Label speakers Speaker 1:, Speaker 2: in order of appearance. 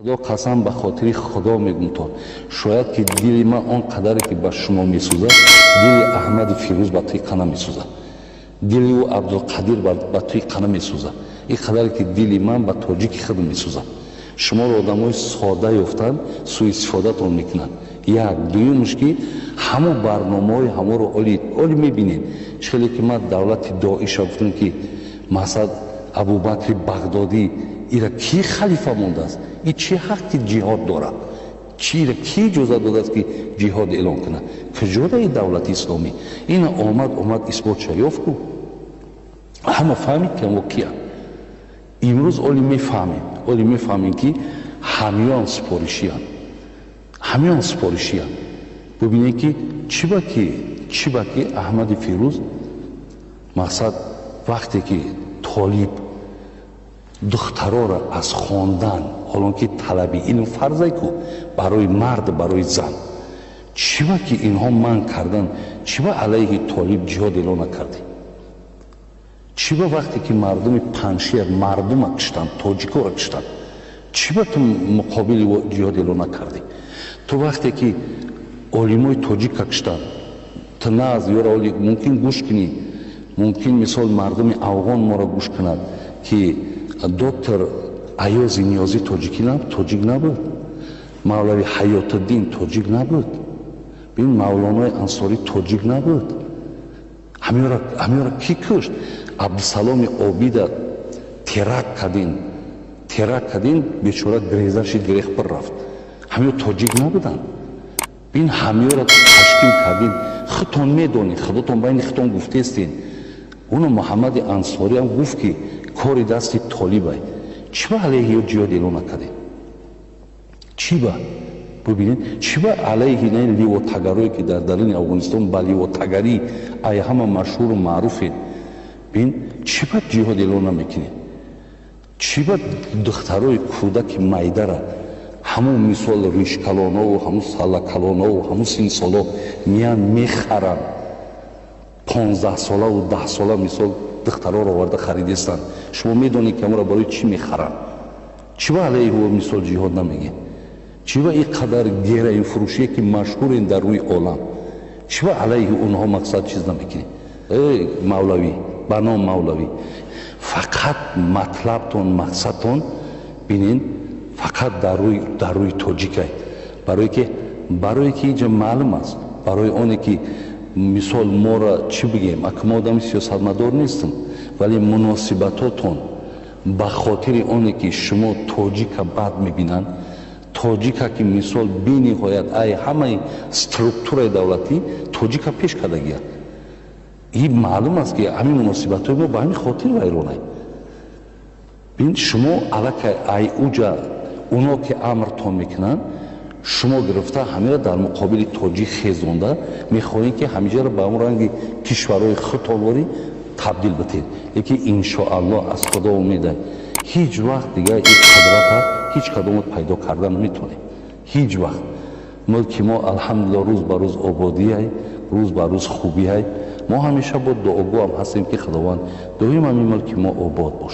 Speaker 1: خدا قسم به خاطر خدا میگم تو شاید که دل من آن قدری که به شما میسوزه دل احمد فیروز به توی قنا میسوزه، دل او عبدالقدیر به توی قنا میسوزه، این قدری که دل من به تاجیک خود میسوزه. شما رو آدمای ساده یافتن سوء استفادهتون میکنن. یک دویمش که همه برنامه‌های همه رو اولی میبینید. چخیلی که من دولت داعش گفتم که مثلا ابوبکر بغدادی ایرا کی خلیفه مونده است؟ این چه حقی جهاد دارد؟ چی کی اجازه داده است که جهاد اعلان کنه؟ کجا این دولت اسلامی؟ این آمد اثبات یافت کو. همه فهمید که ما کیه. امروز اولی میفهمیم که همیان سپارشیان. ببینید که چی با که احمد فیروز مقصد وقتی که طالب دخترها را از خواندن حالا که طلبی این فرضه کو برای مرد برای زن چی با که اینها من کردن، چی با علیه طالب جهاد اعلان نکردی؟ چی با وقتی که مردم پنشیر مردم را کشتن، تاجیکا را کشتن، چی با تو مقابل جهاد اعلان نکردی؟ تو وقتی که علمای تاجیک را کشتن تو نه از یار ممکن گوش کنی، ممکن مثال مردم افغان ما را گوش کند که دکتر ایاز نیازی تاجیک نبود، مولوی حیات الدین تاجیک نبود، ببین مولانای انصاری تاجیک نبود. همه را کی کشت؟ عبدالسلام عابید ترک کردین بیچاره گریزش گریخ پر رفت. همه تاجیک نبودن. ببین همه را تشکیل کردین. خودتون میدونید، خودتون بین خودتون گفته استین. اونو محمد انصاری هم گفت که کاری دستی طالبه. چی با علیه جهاد اعلان نکرده؟ چی با؟ ببینید چی با علیه این لیواتگرایی که در درون افغانستان با لیواتگری ای همه مشهور و معروفه. ببین چی با جهاد اعلان نمیکنه؟ چی با دخترای کودک میده را همون مثال ریشکلانا و همون سالکلانا و همون سین سالا میان میخرن، 15 ساله و 10 ساله مثال دخترها رو آورده خریدستن. شما میدونید که امرا برای چی میخرن؟ چی با علیه او مثال جهاد نمیگه؟ چی با این قدر گیره فروشی که مشهورین در روی عالم چی با علیه اونها مقصد چیز نمیکنه؟ ای مولوی به نام مولوی فقط مطلبتون مقصدتون بینین فقط در روی تاجیکه، برای که اینجا معلوم است، برای اونه که مثال ما را چی بگیم اگه ما آدم سیاستمدار نیستم ولی مناسبتاتون به خاطر اونه که شما تاجیک بد میبینن، تاجیک که مثال بی نهایت ای همه سترکتور دولتی تاجیک پیش کردگیه. این معلوم است که همین مناسبتای ما به همین خاطر ویرانه. ببین شما علاقه ای اوجا اونا که امرتون میکنن شما گرفته همه را در مقابل تاجیک خیزونده میخواهید که همیشه را به اون رنگ کشورهای خودتانواری تبدیل بتید. یکی انشاءالله از خدا امیده هیچ وقت دیگه این قدرت هیچ کدومت پیدا کردن نمیتونه. هیچ وقت ملک ما الحمدلله روز به روز آبادی های، روز به روز خوبی های. ما همیشه با دعاگو هم هستیم که خداوند دائم همین ملک ما آباد باشه.